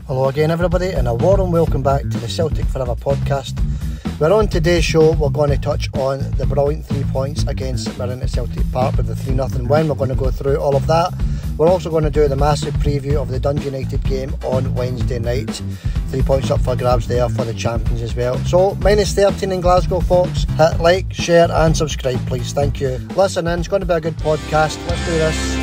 Hello again everybody, and a warm welcome back to the Celtic Forever podcast. We're on today's show, we're going to touch on the brilliant 3 points against Mirren at Celtic Park with the 3-0 win. We're going to go through all of that. We're also going to do the massive preview of the Dundee United game on Wednesday night. 3 points up for grabs there for the champions as well. So, -13 in Glasgow, folks. Hit like, share and subscribe, please. Thank you. Listen in, it's going to be a good podcast. Let's do this.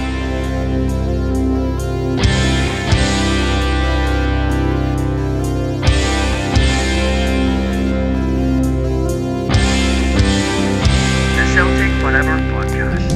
Celtic Forever podcast.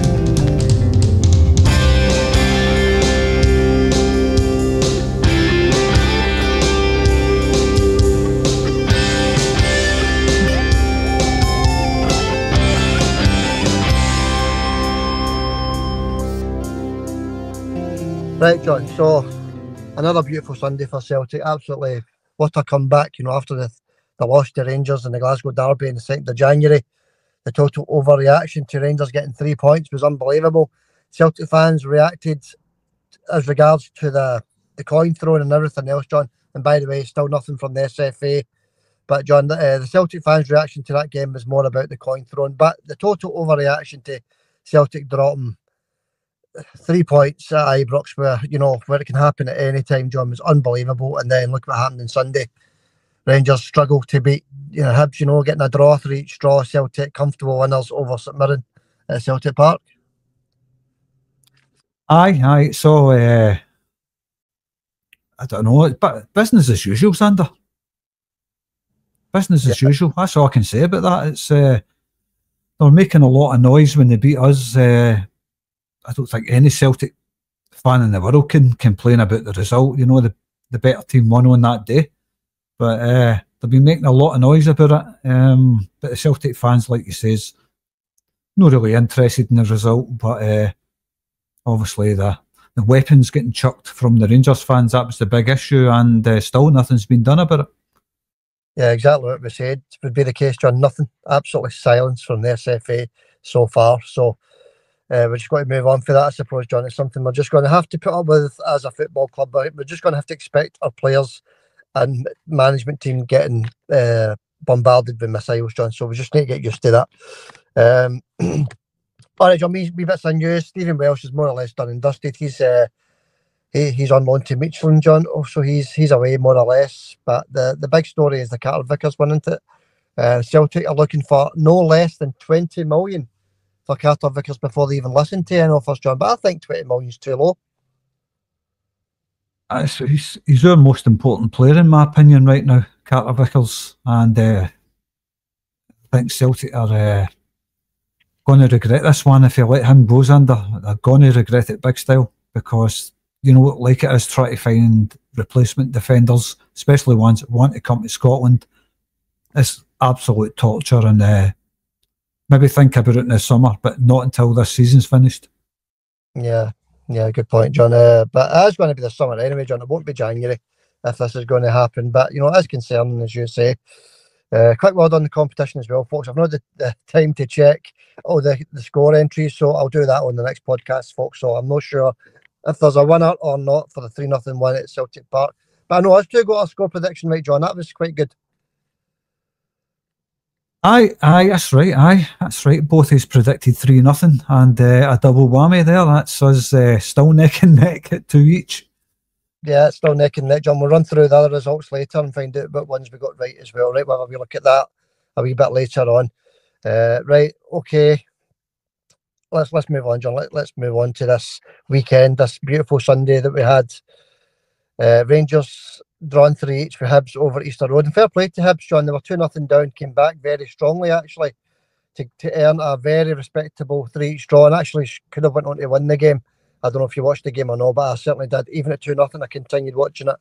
Right, John, so another beautiful Sunday for Celtic. Absolutely, what a comeback, after the loss to Rangers in the Glasgow Derby on the 2nd of January. The total overreaction to Rangers getting 3 points was unbelievable. Celtic fans reacted as regards to the coin throwing and everything else, John. And by the way, still nothing from the SFA. But John, the Celtic fans' reaction to that game was more about the coin throwing. But the total overreaction to Celtic dropping 3 points at Ibrox, where it can happen at any time, John, was unbelievable. And then look what happened on Sunday. Rangers struggle to beat Hibs, getting a draw through each draw. Celtic comfortable winners over St Mirren at Celtic Park. Aye. So, I don't know, but business as usual, Sander. Business as usual. That's all I can say about that. It's they're making a lot of noise when they beat us. I don't think any Celtic fan in the world can complain about the result. The better team won on that day. But they've been making a lot of noise about it. But the Celtic fans, like you says, not really interested in the result. But obviously the weapons getting chucked from the Rangers fans, that was the big issue. And still nothing's been done about it. Yeah, exactly what we said would be the case, John. Nothing. Absolutely silence from the SFA so far. So we're just going to move on for that, I suppose, John. It's something we're just going to have to put up with as a football club. But we're just going to have to expect our players and management team getting bombarded with missiles, John. So we just need to get used to that. All right, John, wee bits of news. Stephen Welsh is more or less done and dusted. He's on loan to Michelin, John. So he's away more or less. But the big story is the Carter Vickers one, isn't it? Celtic are looking for no less than 20 million for Carter Vickers before they even listen to any offers, John. But I think 20 million is too low. He's our most important player, in my opinion, right now, Carter Vickers. And I think Celtic are going to regret this one if you let him go, Xander. They're going to regret it big style because, like it is trying to find replacement defenders, especially ones that want to come to Scotland. It's absolute torture, and maybe think about it in the summer, but not until this season's finished. Yeah, good point, John. But it is going to be the summer anyway, John. It won't be January if this is going to happen. But, it is concerning, as you say. Quick word on the competition as well, folks. I've not had the time to check all the score entries, so I'll do that on the next podcast, folks. So I'm not sure if there's a winner or not for the 3-0 win at Celtic Park. But I know us two got a score prediction right, John. That was quite good. Aye, that's right. Both has predicted 3-0 and a double whammy there. That's us still neck and neck at 2 each. Yeah, it's still neck and neck, John. We'll run through the other results later and find out what ones we got right as well. Right, we'll have a look at that a wee bit later on. Right, okay. Let's move on, John. Let's move on to this weekend, this beautiful Sunday that we had. Rangers drawn 3 each for Hibs over Easter Road. And fair play to Hibs, John. They were 2-0 down, came back very strongly, actually, to earn a very respectable 3 each draw, and actually could have went on to win the game. I don't know if you watched the game or not, but I certainly did. Even at 2-0, I continued watching it.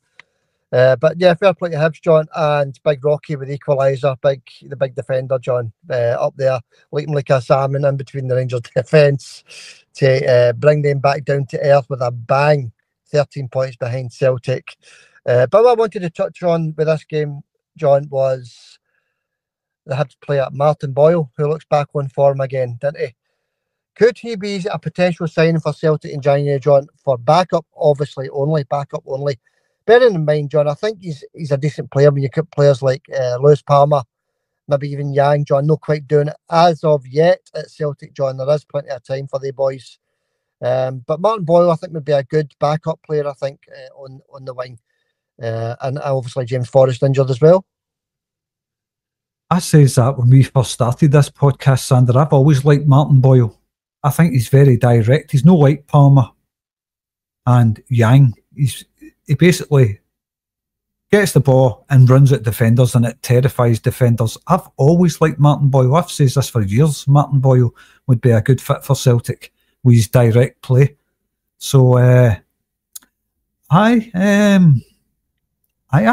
But yeah, fair play to Hibs, John, and Big Rocky with equaliser, the big defender, John, up there, leaping like a salmon in between the Rangers defence to bring them back down to earth with a bang, 13 points behind Celtic. But what I wanted to touch on with this game, John, was the Hibs player Martin Boyle, who looks back on form again, didn't he? Could he be a potential signing for Celtic in January, John, for backup only? bearing in mind, John, I think he's a decent player when you put players like Lewis Palmer, maybe even Yang, John, not quite doing it as of yet at Celtic, John. There is plenty of time for the boys. But Martin Boyle, I think, would be a good backup player, I think, on the wing. And obviously James Forrest injured as well. I says that when we first started this podcast, Sandra, I've always liked Martin Boyle. I think he's very direct. He's no like Palmer and Yang. He basically gets the ball and runs at defenders, and it terrifies defenders. I've always liked Martin Boyle. I've said this for years. Martin Boyle would be a good fit for Celtic with his direct play. So, I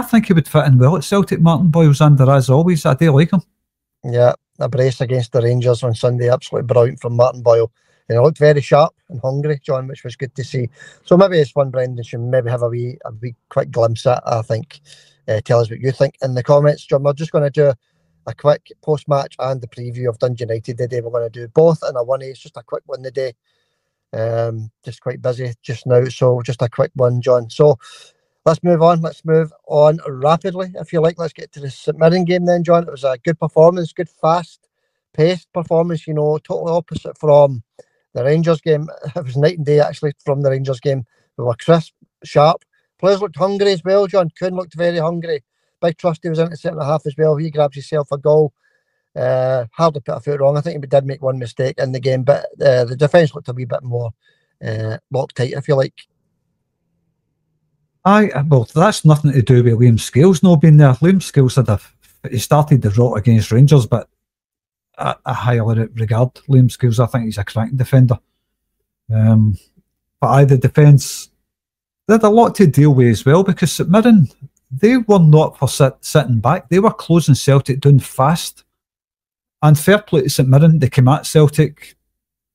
think he would fit in well at Celtic, Martin Boyle's under, as always. I do like him. Yeah, a brace against the Rangers on Sunday. Absolutely brilliant from Martin Boyle. He looked very sharp and hungry, John, which was good to see. So maybe it's one Brendan should maybe have a wee quick glimpse at, I think. Tell us what you think in the comments, John. We're just going to do a quick post-match and the preview of Dundee United today. We're going to do both in a 1A. It's just a quick one today. Just quite busy just now, so just a quick one, John. So let's move on. Let's move on rapidly, if you like. Let's get to the St Mirren game then, John. It was a good performance, good fast-paced performance, you know, totally opposite from the Rangers game. It was night and day, actually, from the Rangers game. We were crisp, sharp. Players looked hungry as well, John. Kuhn looked very hungry. Big Trusty was in the second half as well. He grabs himself a goal. Hardly put a foot wrong. I think he did make one mistake in the game, but the defence looked a wee bit more Loctite, if you like. Well, that's nothing to do with Liam Scales not being there. Liam Scales he started the rot against Rangers, but I highly regard Liam Scales. I think he's a cracking defender. But the defence, they had a lot to deal with as well, because St Mirren, they were not for sitting back. They were closing Celtic down fast. And fair play to St Mirren, they came at Celtic,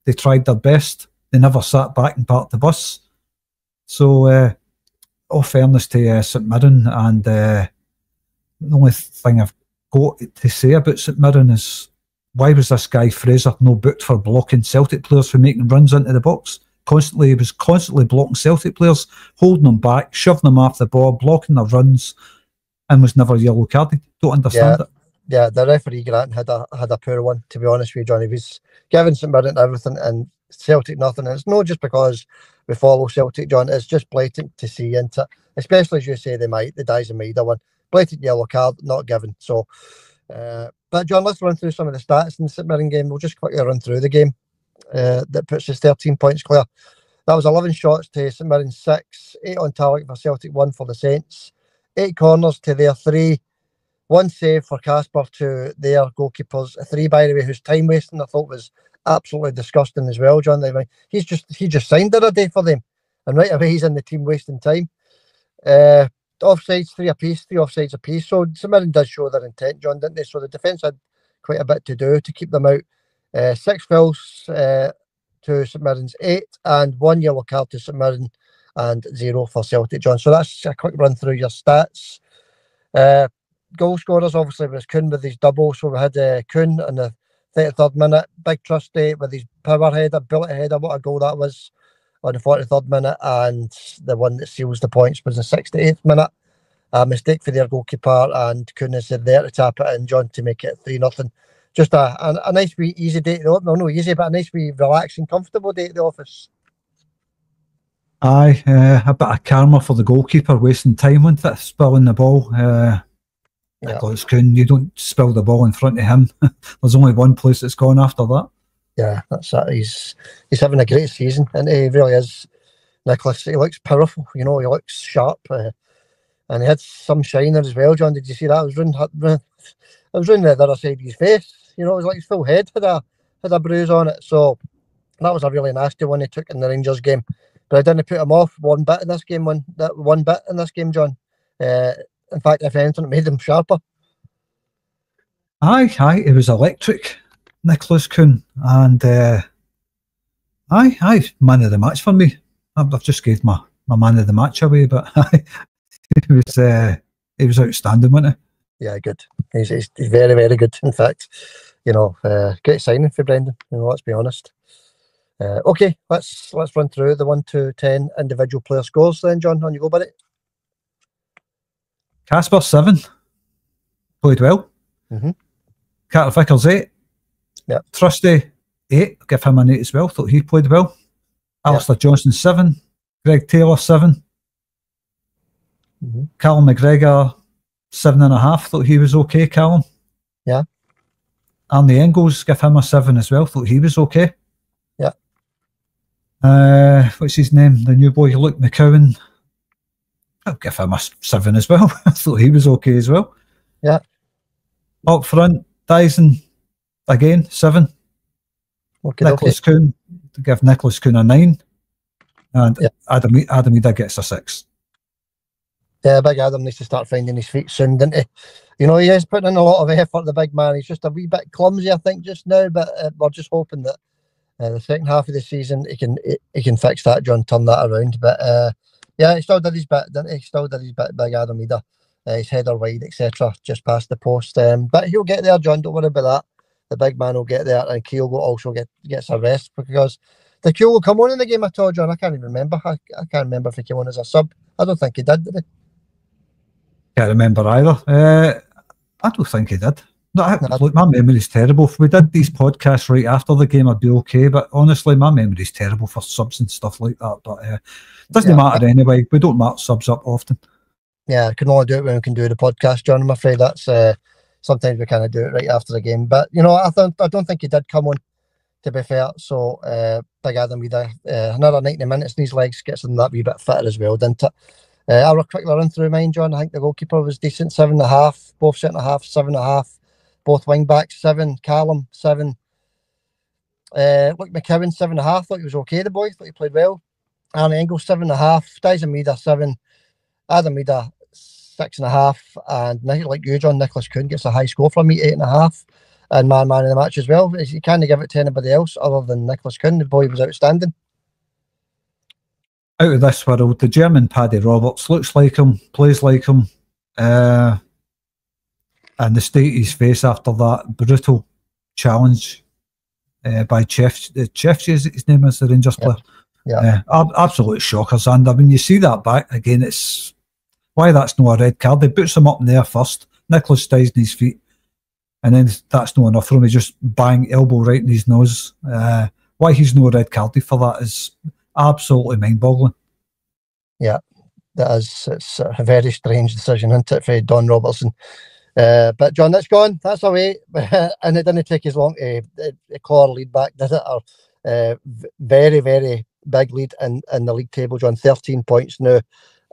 they tried their best, they never sat back and parked the bus. So, all fairness to St Mirren, and the only thing I've got to say about St Mirren is, why was this guy Fraser no booked for blocking Celtic players for making runs into the box? He was constantly blocking Celtic players, holding them back, shoving them off the ball, blocking their runs, and was never yellow carded. Don't understand it. Yeah, the referee Grant had a poor one, to be honest with you, John. He was giving St Mirren everything and Celtic nothing. And it's not just because we follow Celtic, John. It's just blatant to see into it, especially as you say the Dies and Maida one. Blatant yellow card, not given. So, but John, let's run through some of the stats in the St Mirren game. We'll just quickly run through the game. That puts us 13 points clear. That was 11 shots to St Mirren 6, 8 on target for Celtic, 1 for the Saints, 8 corners to their 3, 1 save for Casper to their goalkeepers, 3 by the way, whose time wasting I thought was absolutely disgusting as well, John. He just signed the other day for them, and right away he's in the team wasting time. Offsides 3 apiece, 3 offsides apiece. So St Mirren does show their intent, John, didn't they? So the defence had quite a bit to do to keep them out. 6 fouls to St Mirren's 8, and 1 yellow card to St Mirren, and 0 for Celtic, John. So that's a quick run through your stats. Goal scorers, obviously, was Kuhn with his double. So we had Kuhn in the 33rd minute, Big Trusty with his power header, bullet header. What a goal that was on the 43rd minute. And the one that seals the points was the 68th minute. A mistake for their goalkeeper, and Kuhn is there to tap it in, John, to make it 3-0. Just a nice wee easy day at the office. No, easy, but a nice wee relaxing, comfortable day at the office. A bit of karma for the goalkeeper, wasting time on it, spilling the ball. Nicholas Kuhn, you don't spill the ball in front of him. There's only one place that's gone after that. Yeah, that's it. He's having a great season, and he really is. Nicholas, he looks powerful, he looks sharp, and he had some shine there as well, John. Did you see that? I was running the other side of his face. It was like his full head had a bruise on it. So that was a really nasty one he took in the Rangers game. But I didn't put him off one bit in this game, John. In fact, if anything, it made him sharper. Aye, it was electric, Nicholas Kuhn. And man of the match for me. I've just gave my man of the match away, but he was outstanding, wasn't he? Yeah, good. He's very, very good. In fact, great signing for Brendan. Let's be honest. Okay, let's run through the 1 to 10 individual player scores then, John. On you go, buddy. Casper 7, played well. Carter Vickers 8. Yep. Trusty 8, give him an 8 as well. Thought he played well. Alistair Johnson 7. Greg Taylor 7. Callum McGregor 7.5. Thought he was okay. Callum. Yeah. Arnie Engels, give him a 7 as well. Thought he was okay. Yeah. What's his name? The new boy, Luke McCowan. I'll give him a 7 as well. I thought he was okay as well. Yeah. Up front, Dyson again 7. Okay, Nicholas Kuhn, to give Nicholas Kuhn a 9, and Adam Ida gets a 6. Yeah, Big Adam needs to start finding his feet soon, doesn't he? You know, he is putting in a lot of effort, the big man. He's just a wee bit clumsy, I think, just now, but we're just hoping that the second half of the season he can fix that, John, turn that around. But yeah, he still did his bit, didn't he? He still did his bit, Big Adam Ida. His header wide, etc., just past the post. But he'll get there, John, don't worry about that. The big man will get there, and Keogh will also gets a rest, because the Keogh will come on in the game at all, John. I can't even remember. I can't remember if he came on as a sub. I don't think he did he? Can't remember either. I don't think he did. No, look, my memory's terrible. If we did these podcasts right after the game, I'd be okay. But honestly, my memory's terrible for subs and stuff like that. But it doesn't matter anyway. We don't mark subs up often. Yeah, I can only do it when we can do the podcast, John. I'm afraid that's sometimes we kind of do it right after the game. But you know, I don't think he did come on, to be fair. So Big Adam, another 90 minutes in his legs gets him that wee bit fitter as well, didn't it? I'll quickly run through mine, John. I think the goalkeeper was decent, 7.5. Both centre half, 7.5. Both wing backs, 7. Callum, 7. Luke McCowan, 7.5. Thought he was okay, the boy. Thought he played well. Arnie Engels, 7.5. Dyson Meader, 7. Adam Meader, 6.5. And like you, John, Nicholas Kuhn gets a high score from me, 8.5. And man of the match as well. You can't give it to anybody else other than Nicholas Kuhn. The boy was outstanding. Out of this world, the German Paddy Roberts looks like him, plays like him, and the state of his face after that brutal challenge by Chefchi, his name is, the Rangers player. Yeah. Absolute shockers. And I mean, you see that back again, it's why that's not a red card. They boots him up in there first, Nicholas stays on his feet, and then that's not enough for him. He just bang elbow right in his nose. Why he's no red carded for that is absolutely mind-boggling. Yeah, that is. It's a very strange decision, isn't it, for Don Robertson? But John, that's gone. That's away, and it didn't take as long to claw a lead back, did it? Or very, very big lead in the league table, John. 13 points now,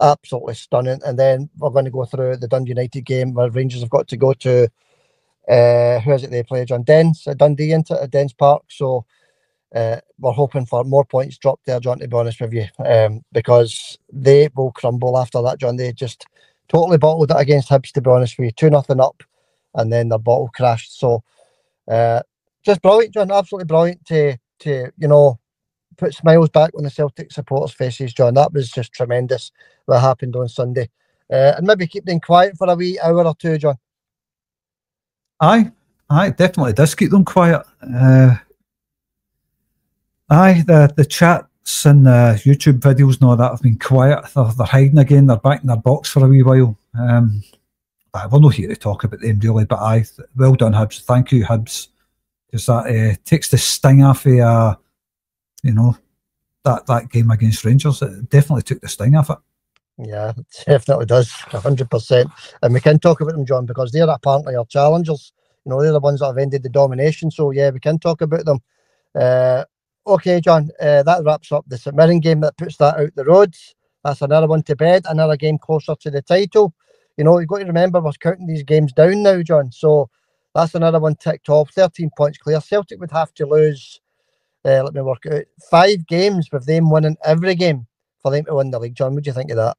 absolutely stunning. And then we're going to go through the Dundee United game where Rangers have got to go to who is it they play, John? Dundee into Dens Park. So we're hoping for more points dropped there, John, to be honest with you, because they will crumble after that, John. They just totally bottled it against Hibs, to be honest with you. 2-0 up, and then their bottle crashed. So just brilliant, John. Absolutely brilliant to you know, put smiles back on the Celtic supporters' faces, John. That was just tremendous what happened on Sunday. And maybe keep them quiet for a wee hour or two, John. Aye, definitely does keep them quiet. The chats and the YouTube videos and all that have been quiet. They're hiding again. They're back in their box for a wee while. We're not here to talk about them really, but well done, Hibs. Thank you, Hibs, because that takes the sting off of you know, that game against Rangers. It definitely took the sting off it. Yeah, it definitely does, 100%. And we can talk about them, John, because they're apparently our challengers. You know, they're the ones that have ended the domination. So yeah, we can talk about them. Okay, John, that wraps up the St Mirren game. That puts that out the roads. That's another one to bed, another game closer to the title. You know, you've got to remember we're counting these games down now, John. So that's another one ticked off. 13 points clear. Celtic would have to lose, let me work out, 5 games with them winning every game for them to win the league, John. What do you think of that?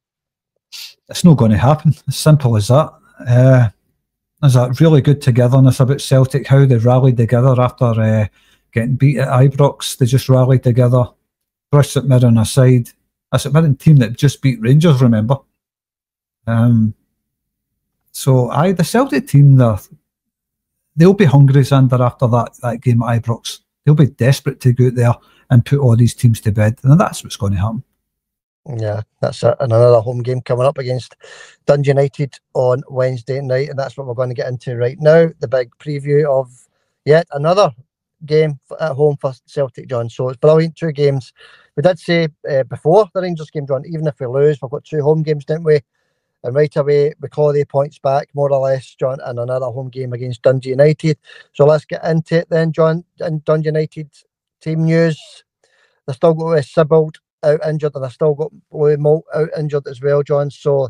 It's not going to happen. As simple as that. There's that really good togetherness about Celtic, how they rallied together after getting beat at Ibrox. They just rallied together, brushed St Mirren aside. A St Mirren team that just beat Rangers, remember. So the Celtic team, they'll be hungry, Xander, after that game at Ibrox. They'll be desperate to go out there and put all these teams to bed, and that's what's going to happen. Yeah, that's it. And another home game coming up against Dundee United on Wednesday night, and that's what we're going to get into right now. The big preview of yet another game at home for Celtic, John. So it's brilliant. 2 games. We did say before the Rangers game, John, even if we lose, we've got 2 home games, didn't we? And right away, we claw the points back, more or less, John, and another home game against Dundee United. So let's get into it then, John. In Dundee United team news, they've still got Sibbald out injured, and they've still got Louis Moult out injured as well, John. So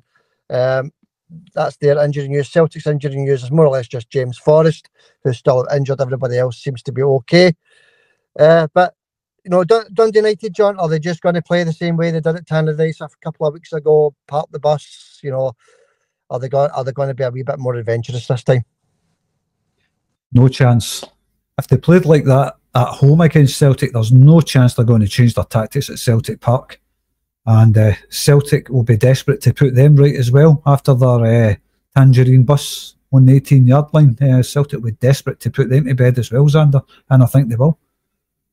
that's their injury news. Celtic's injury news is more or less just James Forrest, who's still injured. Everybody else seems to be okay. But you know, Dundee United, John, are they just going to play the same way they did at Tannadice a couple of weeks ago? Park the bus, you know? Are they going to be a wee bit more adventurous this time? No chance. If they played like that at home against Celtic, there's no chance they're going to change their tactics at Celtic Park. And Celtic will be desperate to put them right as well after their tangerine bus on the 18-yard line. Celtic will be desperate to put them to bed as well, Xander, and I think they will.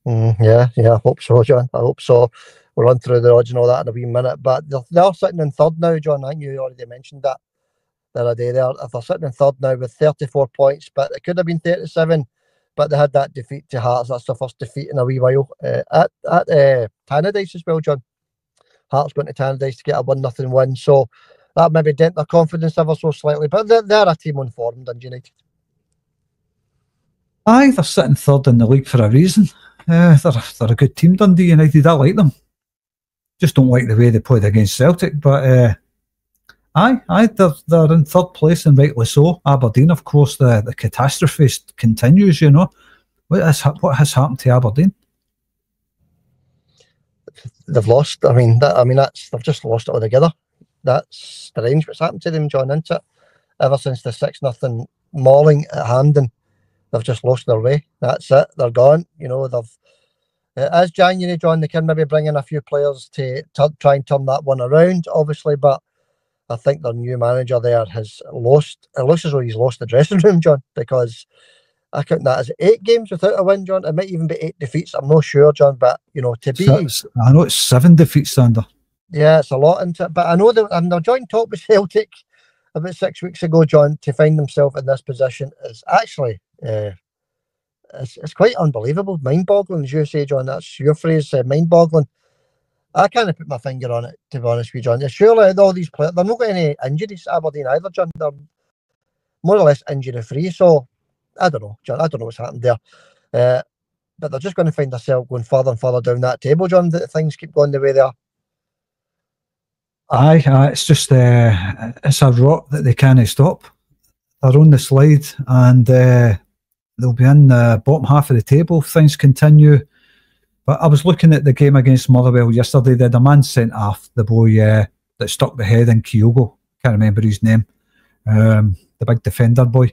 Yeah, I hope so, John. I hope so. We'll run through the odds and all that in a wee minute. But they're sitting in third now, John. I think you already mentioned that the other day. They're sitting in third now with 34 points, but it could have been 37. But they had that defeat to Hearts. That's the first defeat in a wee while. At Tannadice as well, John. Hearts going to Tannadice to get a 1-0 win. So that maybe dent their confidence ever so slightly. But they're a team on form, Dundee United. Aye, they're sitting third in the league for a reason. They're a good team, Dundee United. I like them. Just don't like the way they played against Celtic. But they're in third place, and rightly so. Aberdeen, of course, the catastrophe continues. You know, what has happened to Aberdeen? They've lost. They've just lost it altogether. That's strange what's happened to them, John, isn't it? Ever since the 6-0 mauling at Hampden, they've just lost their way. That's it. They're gone. You know, as January, John, they can maybe bring in a few players to try and turn that one around, obviously, but I think their new manager there has lost. It looks as though he's lost the dressing room, John, because I count that as 8 games without a win, John. It might even be 8 defeats. I'm not sure, John, but you know, I know it's 7 defeats, Sander. Yeah, it's a lot into it. But I know that they're joint top with Celtic about 6 weeks ago, John. To find themselves in this position is actually it's quite unbelievable, mind-boggling, as you say, John. That's your phrase, mind-boggling. I can't put my finger on it, to be honest with you, John. Surely all these players, they're not got any injuries, Aberdeen either, John. They're more or less injury-free. So I don't know, John. I don't know what's happened there. But they're just going to find themselves going further and further down that table, John, that things keep going the way they are. Aye, it's just it's a rot that they can't stop. They're on the slide, and they'll be in the bottom half of the table if things continue. But I was looking at the game against Motherwell yesterday. They had a man sent off, the boy that stuck the head in Kyogo. Can't remember his name. The big defender boy.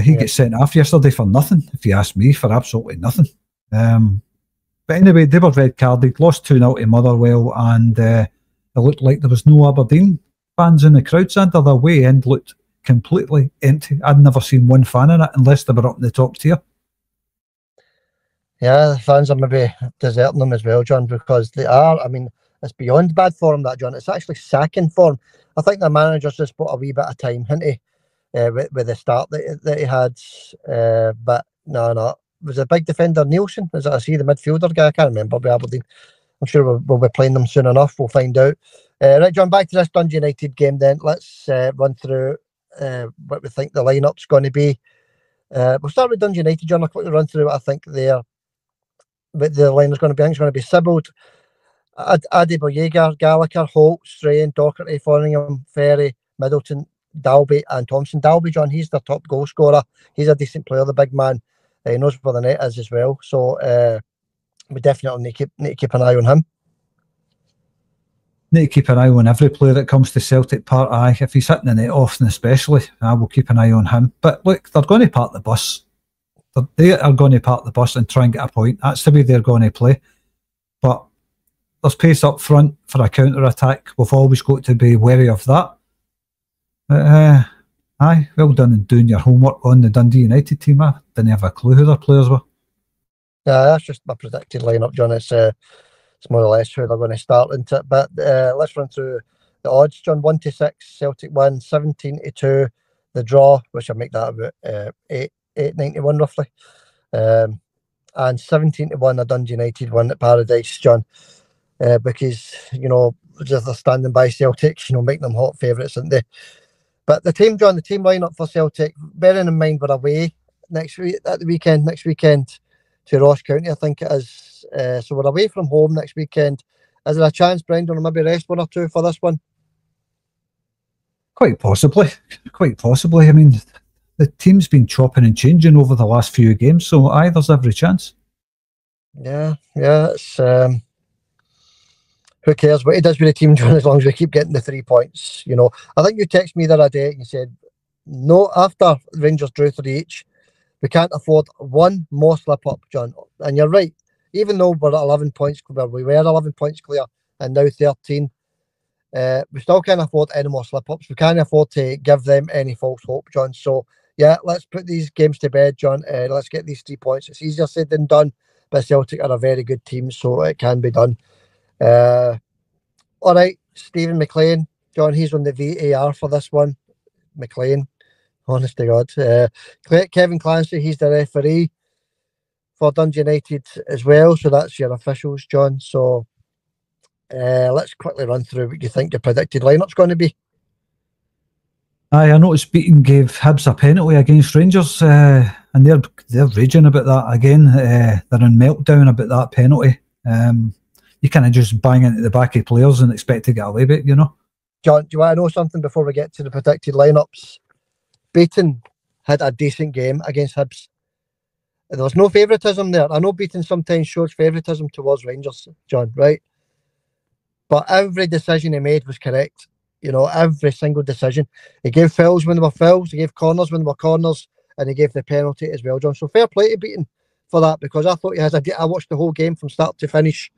He gets sent off yesterday for nothing, if you ask me, for absolutely nothing. But anyway, they were red carded, lost 2-0 to Motherwell, and it looked like there was no Aberdeen fans in the crowds, and their way end looked completely empty. I'd never seen one fan in it unless they were up in the top tier. Yeah, the fans are maybe deserting them as well, John, because they are. I mean, it's beyond bad form, that, John. It's actually sacking form. I think the manager's just put a wee bit of time, hasn't he, with the start that he had. But no. Was a big defender Nielsen? Is it, I see the midfielder guy? I can't remember by Aberdeen. I'm sure we'll be playing them soon enough. We'll find out. Right, John, back to this Dundee United game then. Let's run through what we think the lineup's going to be. We'll start with Dundee United, John. I'll quickly run through what I think the lineup's going to be. I think it's going to be Sibbald, Adeboyega, Gallagher, Holt, Strain, Docherty, Foningham, Ferry, Middleton, Dalby and Thompson. Dalby, John, he's the top goal scorer. He's a decent player, the big man. He knows where the net is as well. So we definitely need to keep an eye on him. Need to keep an eye on every player that comes to Celtic Park. Aye, if he's hitting the net often, especially, I will keep an eye on him. But look, they're going to park the bus. They are going to park the bus and try and get a point. That's the way they're going to play. But there's pace up front for a counter-attack. We've always got to be wary of that. But, aye, well done in doing your homework on the Dundee United team. I didn't have a clue who their players were. Yeah, that's just my predicted lineup, John. It's it's more or less who they're going to start into it. But let's run through the odds. John, 1-6, Celtic win, 17-2, the draw, which I make that about 8.91 roughly, and 17-1 a Dundee United win at Paradise, John, because just they're standing by Celtic, making them hot favourites, aren't they? But the team, John, the team lineup for Celtic, bearing in mind we're away next weekend to Ross County, I think it is. So we're away from home next weekend. Is there a chance, Brendan, or maybe rest one or two for this one? Quite possibly. I mean, the team's been chopping and changing over the last few games, so there's every chance. Yeah, it's who cares what he does with the team, John, as long as we keep getting the 3 points. I think you texted me the other day and you said, no, after Rangers drew 3 each, we can't afford one more slip up, John. And you're right. Even though we're at 11 points, we were 11 points clear and now 13, we still can't afford any more slip ups. We can't afford to give them any false hope, John. So, yeah, let's put these games to bed, John. Let's get these 3 points. It's easier said than done, but Celtic are a very good team, so it can be done. All right, Stephen McLean, John, he's on the VAR for this one. McLean, honest to God. Kevin Clancy, he's the referee for Dundee United as well, so that's your officials, John. So let's quickly run through what you think your predicted lineup's going to be. I noticed Beaton gave Hibs a penalty against Rangers, and they're raging about that again. They're in meltdown about that penalty. You can't just bang into the back of players and expect to get away with it, John, do you want to know something before we get to the predicted lineups? Beaton had a decent game against Hibs. There was no favouritism there. I know Beaton sometimes shows favouritism towards Rangers, John, right? But every decision he made was correct. Every single decision. He gave fouls when there were fouls, he gave corners when there were corners, and he gave the penalty as well, John. So fair play to Beaton for that, because I thought I watched the whole game from start to finish,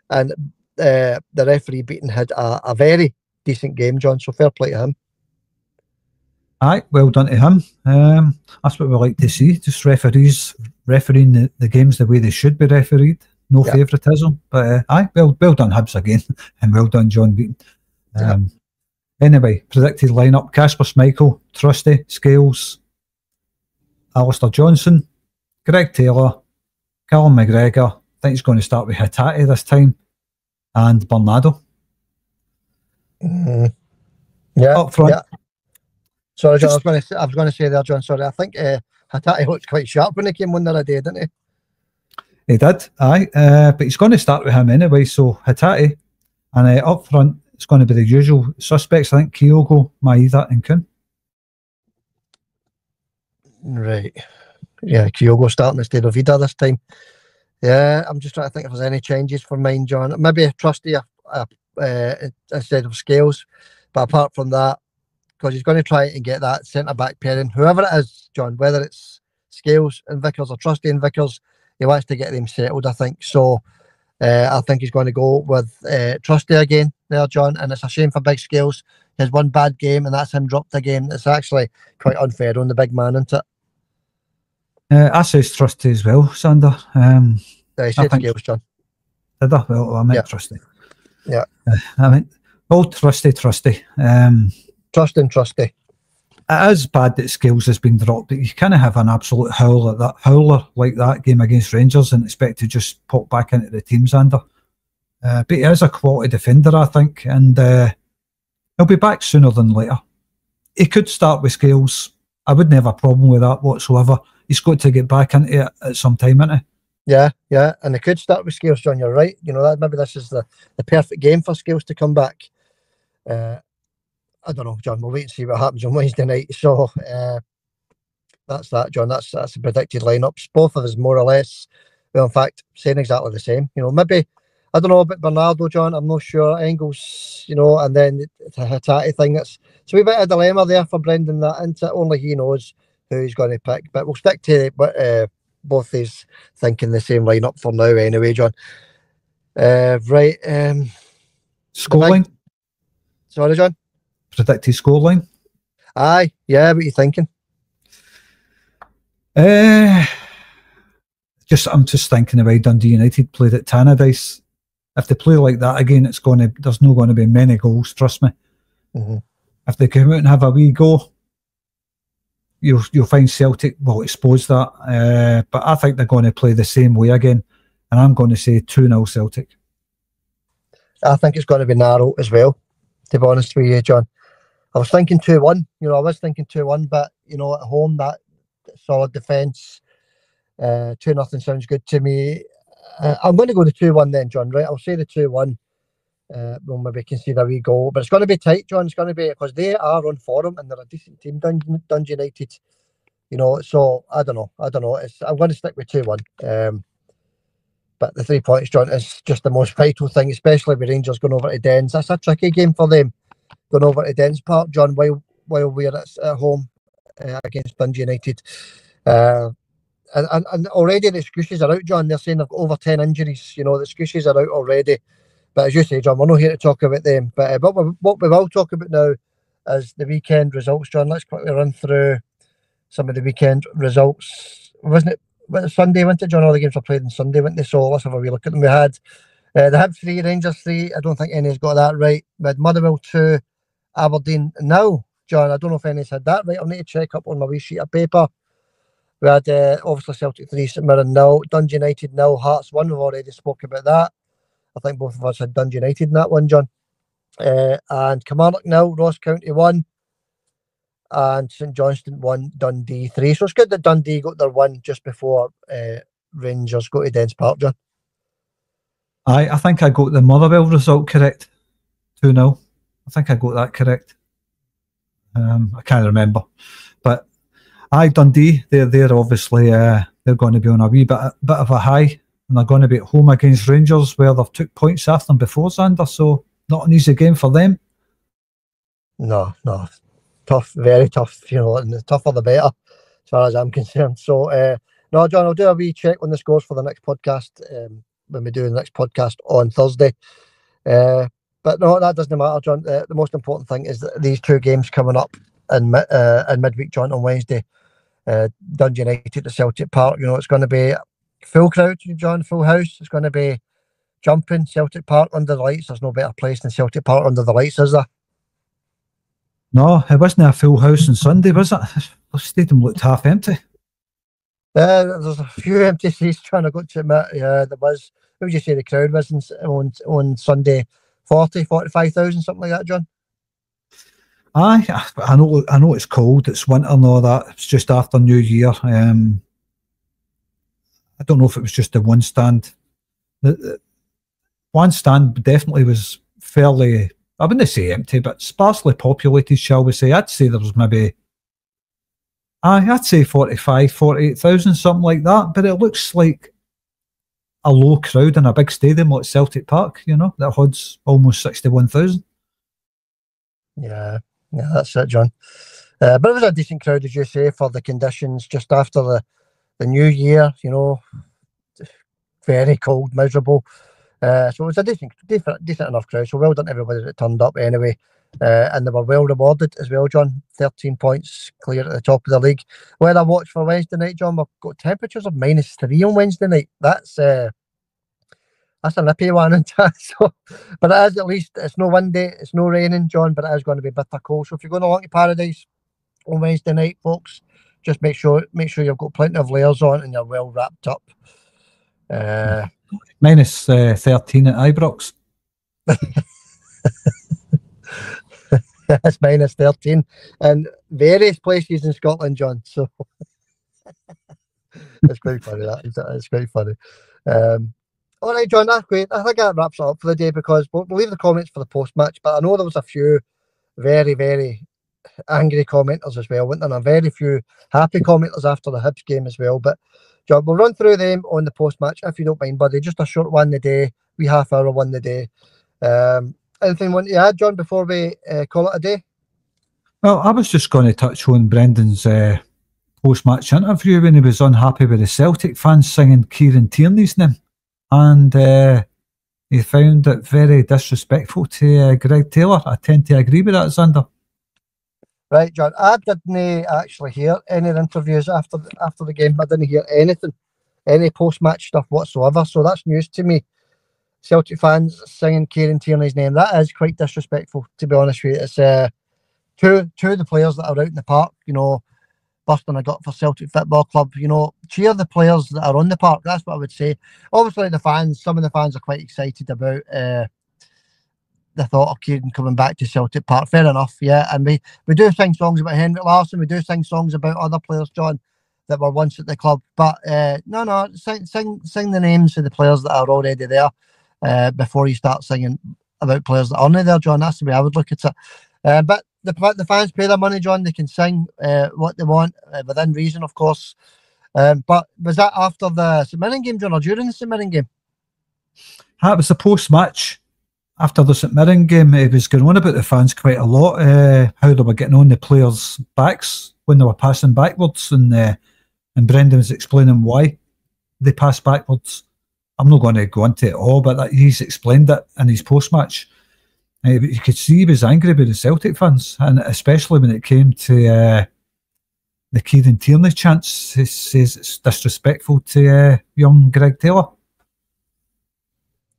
and the referee Beaton had a very decent game, John. So fair play to him. Aye, well done to him. That's what we like to see. Just referees refereeing the games the way they should be refereed. No favouritism. But well done Hibs again, and well done John Beaton. Anyway, predicted lineup: Casper Schmeichel, Trusty, Scales, Alistair Johnson, Greg Taylor, Callum McGregor. I think he's going to start with Hatate this time, and Bernardo. Yeah, up front. Yeah. Sorry, John. I was going to say there, John. Sorry, I think Hatate looked quite sharp when he came on the other day, didn't he? He did, aye. But he's going to start with him anyway. So Hatate, and up front it's going to be the usual suspects. I think Kyogo, Maeda, and Kun. Right. Yeah, Kyogo starting instead of Vida this time. Yeah, I'm just trying to think if there's any changes for mine, John. Maybe a Trusty instead of Scales. But apart from that, because he's going to try and get that centre-back pairing, whoever it is, John, whether it's Scales and Vickers or Trusty and Vickers, he wants to get them settled, I think. So I think he's going to go with Trusty again there, John. And it's a shame for Big Scales. He has one bad game, and that's him dropped again. It's actually quite unfair on the big man, isn't it? I says Trusty as well, Sander. He said Scales, John. Did I? Well, I meant Trusty. Yeah. I meant old Trusty. Trusty. It is bad that Scales has been dropped, but you can't have an absolute howler like that game against Rangers and expect to just pop back into the team, Sander. But he is a quality defender, I think, and he'll be back sooner than later. He could start with Scales. I wouldn't have a problem with that whatsoever. He's got to get back into it at some time, isn't he? Yeah, and they could start with Scales, John. You're right. Maybe this is the perfect game for Scales to come back. I don't know, John. We'll wait and see what happens on Wednesday night. So that's that, John. That's the predicted lineups. Both of us more or less. Well, in fact, saying exactly the same. Maybe I don't know about Bernardo, John. I'm not sure. Engels, and then it's a Hatate thing. It's a wee bit of a dilemma there for Brendan. That into only he knows who he's going to pick. But we'll stick to both these thinking the same lineup for now, anyway, John. Right. Scoreline. Sorry, John. Predicted scoreline. Aye, yeah. What are you thinking? I'm just thinking the way Dundee United played at Tannadice. if they play like that again, there's not going to be many goals, trust me. Mm-hmm. If they come out and have a wee go, you'll find Celtic will expose that. But I think they're going to play the same way again, and I'm going to say 2-0 Celtic. I think it's going to be narrow as well, to be honest with you, John. I was thinking 2-1, but, at home, that solid defence, 2-0 sounds good to me. I'm going to go to 2-1 then, John, right? I'll say the 2-1. We'll maybe concede a wee goal. But it's going to be tight, John. It's going to be, because they are on form and they're a decent team, Dundee United. So I don't know. I'm going to stick with 2-1. But the 3 points, John, is just the most vital thing, especially with Rangers going over to Dens. That's a tricky game for them, going over to Dens Park, John, while we're at home against Dundee United. And already the excuses are out, John. They're saying they've got over 10 injuries. The excuses are out already. But as you say, John, we're not here to talk about them. But what we will talk about now is the weekend results, John. Let's quickly run through some of the weekend results. Wasn't it Sunday, wasn't it, John? All the games were played on Sunday, weren't they? So let's have a wee look at them. We had the Hibs 3, Rangers 3. I don't think any's got that right. We had Motherwell 2, Aberdeen 0. John, I don't know if any's had that right. I'll need to check up on my wee sheet of paper. We had obviously Celtic 3, St Mirren 0, Dundee United 0, Hearts 1. We've already spoke about that. I think both of us had Dundee United in that one, John. And Kilmarnock 0, Ross County 1, and St Johnstone 1, Dundee 3. So it's good that Dundee got their one just before Rangers go to Dens Park, John. I think I got the Motherwell result correct. 2-0. I think I got that correct. I can't remember. But Dundee, they're obviously they're going to be on a wee bit of a high. And they're going to be at home against Rangers, where they've took points after them before, Xander. So not an easy game for them. No. Tough, very tough, and the tougher the better, as far as I'm concerned. So, no, John, I'll do a wee check on the scores for the next podcast, when we do the next podcast on Thursday. But no, that doesn't matter, John. The most important thing is that these two games coming up in midweek, John, on Wednesday, Dundee United at Celtic Park. It's going to be full crowd, John, full house. It's going to be jumping. Celtic Park under the lights. There's no better place than Celtic Park under the lights, is there? No, it wasn't a full house on Sunday, was it? The stadium looked half empty. There's a few empty seats, John, I've got to admit. Yeah, there was. What would you say the crowd was on Sunday? 40, 45,000, something like that, John? I know it's cold, it's winter and all that. It's just after New Year. I don't know if it was just the one stand. The one stand definitely was fairly, I wouldn't say empty, but sparsely populated, shall we say. I'd say there was maybe, I'd say 45, 48,000, something like that. But it looks like a low crowd in a big stadium like Celtic Park, that holds almost 61,000. Yeah, that's it, John. But it was a decent crowd, as you say, for the conditions just after the New Year, very cold, miserable. So it was a decent enough crowd. So well done to everybody that turned up anyway. And they were well rewarded as well, John. 13 points clear at the top of the league. Weather watch for Wednesday night, John. We've got temperatures of -3 on Wednesday night. That's a nippy one, isn't it? So, but it is, at least it's no windy, it's no raining, John, but it is going to be bitter cold. So if you're going along to Paradise on Wednesday night, folks, just make sure you've got plenty of layers on and you're well wrapped up. -13 at Ibrox. It's -13 in various places in Scotland, John. So it's quite funny. It's quite funny. All right, John, that's great. I think that wraps it up for the day, because we'll leave the comments for the post-match. But I know there was a few very, very angry commenters as well, weren't there? And very few happy commenters after the Hibs game as well. But John, we'll run through them on the post-match, if you don't mind, buddy. Just a short one a day, wee half-hour one a day. Anything you want to add, John, before we call it a day? Well, I was just going to touch on Brendan's post-match interview when he was unhappy with the Celtic fans singing Kieran Tierney's name. And he found it very disrespectful to Greg Taylor. I tend to agree with that, Xander. Right, John. I didn't actually hear any interviews after the game. I didn't hear anything, any post-match stuff whatsoever. So that's news to me. Celtic fans singing Kieran Tierney's name. That is quite disrespectful, to be honest with you. It's two of the players that are out in the park, you know, busting a gut for Celtic Football Club. You know, cheer the players that are on the park. That's what I would say. Obviously, the fans, some of the fans are quite excited about the thought of Kieran coming back to Celtic Park. Fair enough, yeah. And we do sing songs about Henrik Larsson. We do sing songs about other players, John, that were once at the club. But no, sing the names of the players that are already there before you start singing about players that aren't there, John. That's the way I would look at it. But the fans pay their money, John. They can sing what they want within reason, of course. But was that after the St Mirren game, John, or during the St Mirren game? That was the post-match. After the St Mirren game, it was going on about the fans quite a lot, how they were getting on the players' backs when they were passing backwards, and Brendan was explaining why they passed backwards. I'm not going to go into it all, but he's explained it in his post-match. But you could see he was angry with the Celtic fans, and especially when it came to the Kieran Tierney chants. He says it's disrespectful to young Greg Taylor.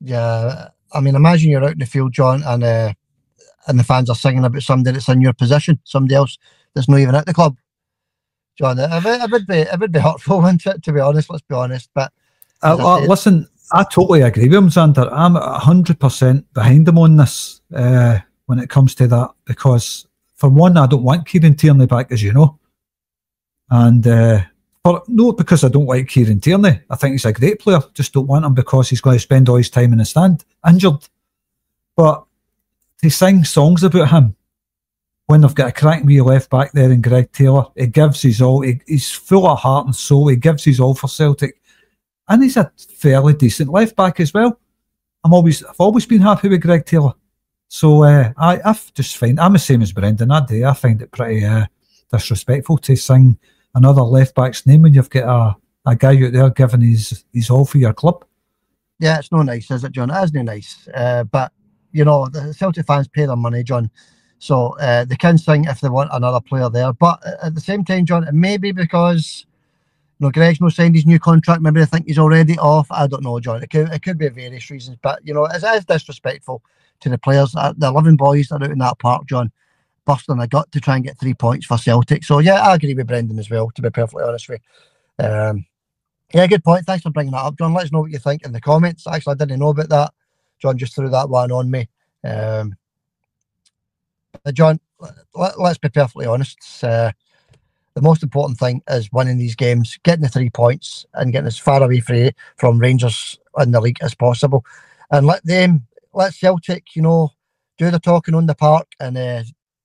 Yeah, I mean, imagine you're out in the field, John, and the fans are singing about somebody that's in your position, somebody else that's not even at the club. John, it would be hurtful, wouldn't it, to be honest? Let's be honest. But listen, I totally agree with him, Xander. I'm 100% behind him on this when it comes to that, because for one, I don't want Kieran Tierney back, as you know, and not because I don't like Kieran Tierney. I think he's a great player. Just don't want him because he's going to spend all his time in the stand, injured. But to sing songs about him when they've got a cracking wee left back there in Greg Taylor, he gives his all. He's full of heart and soul. He gives his all for Celtic, and he's a fairly decent left back as well. I've always been happy with Greg Taylor. So I just find, I'm the same as Brendan. I find it pretty disrespectful to sing another left back's name when you've got a guy out there giving his all for your club. Yeah, it's no nice, is it, John? It isn't nice. But you know, the Celtic fans pay their money, John, so they can sing if they want another player there. But at the same time, John, it may be because, you know, Greg's not signed his new contract. Maybe they think he's already off. I don't know, John. It could be various reasons. But you know, it is disrespectful to the players. The 11 boys that are out in that park, John, busting a gut to try and get 3 points for Celtic. So yeah, I agree with Brendan as well, to be perfectly honest with you. Yeah, good point. Thanks for bringing that up, John. Let us know what you think in the comments. Actually, I didn't know about that. John just threw that one on me. John, let's be perfectly honest. The most important thing is winning these games, getting the 3 points and getting as far away from Rangers in the league as possible. And let Celtic, you know, do the talking on the park, and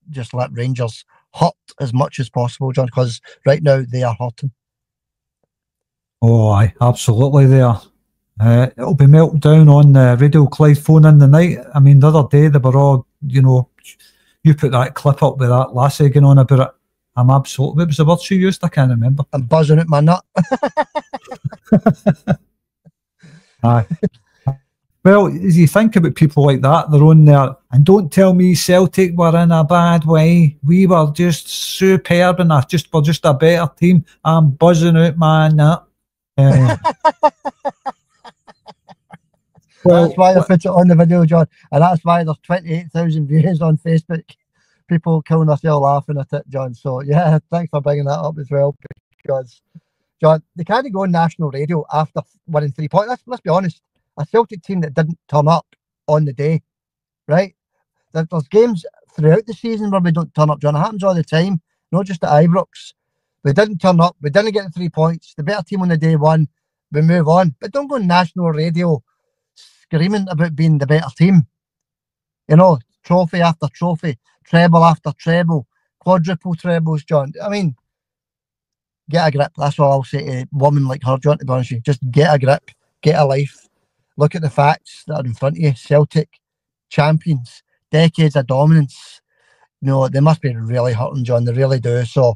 just let Rangers hurt as much as possible, John, because right now they are hurting. Oh, aye, absolutely they are. It'll be melted down on Radio Clyde phone in the night. I mean, the other day they were all, you know, you put that clip up with that lassie going on about it. I'm absolutely, what was the word she used? I can't remember. I'm buzzing at my nut. Aye. Well, as you think about people like that, they're on there, and don't tell me Celtic were in a bad way. We were just superb, and we're just a better team. I'm buzzing out my nut. Well, that's why I put it on the video, John, and that's why there's 28,000 views on Facebook. People killing themselves laughing at it, John. So yeah, thanks for bringing that up as well, because John, they can't go on national radio after winning 3 points. Let's be honest. A Celtic team that didn't turn up on the day, right? There's games throughout the season where we don't turn up, John. It happens all the time, not just at Ibrox. We didn't turn up. We didn't get the 3 points. The better team on the day won. We move on. But don't go on national radio screaming about being the better team. You know, trophy after trophy, treble after treble, quadruple trebles, John. I mean, get a grip. That's all I'll say to a woman like her, John, to be honest with you. Just get a grip. Get a life. Look at the facts that are in front of you. Celtic, champions, decades of dominance. You know, they must be really hurting, John. They really do. So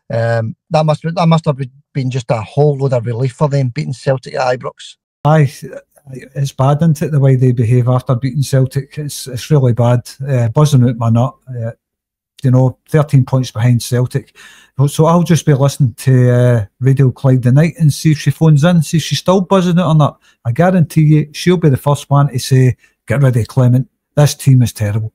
that must have been just a whole load of relief for them, beating Celtic at Ibrox. Aye, it's bad, isn't it, the way they behave after beating Celtic? It's really bad. Buzzing out my nut. you know, 13 points behind Celtic. So I'll just be listening to Radio Clyde tonight and see if she phones in, see if she's still buzzing it or not. I guarantee you she'll be the first one to say, get rid of Clement. This team is terrible.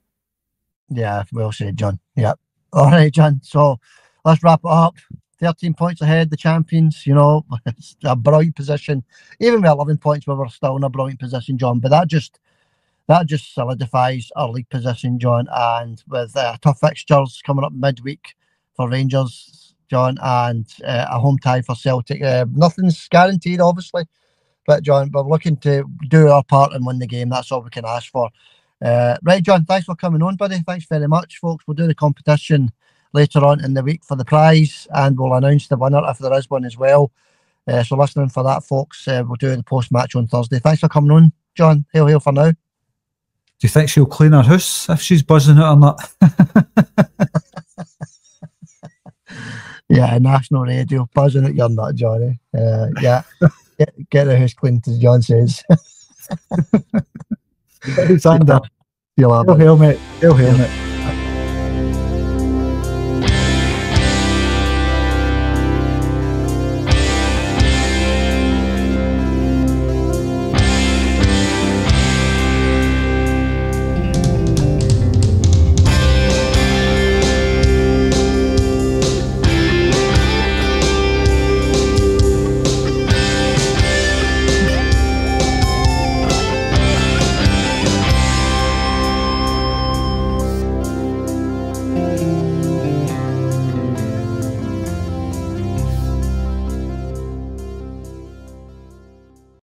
Yeah, well said, John. Yeah. All right, John. So let's wrap it up. 13 points ahead, the champions, you know, it's a brilliant position. Even with 11 points, we were still in a brilliant position, John. But that just solidifies our league position, John. And with tough fixtures coming up midweek for Rangers, John, and a home tie for Celtic, nothing's guaranteed, obviously. But, John, we're looking to do our part and win the game. That's all we can ask for. Right, John, thanks for coming on, buddy. Thanks very much, folks. We'll do the competition later on in the week for the prize, and we'll announce the winner if there is one as well. So listening for that, folks. We'll do the post-match on Thursday. Thanks for coming on, John. Hail for now. Do you think she'll clean her house if she's buzzing it or not? Yeah, national radio, buzzing it, you're not, Johnny. Yeah, get the house cleaned, as John says. Sander. You'll have it. Hail, mate. Hail, mate.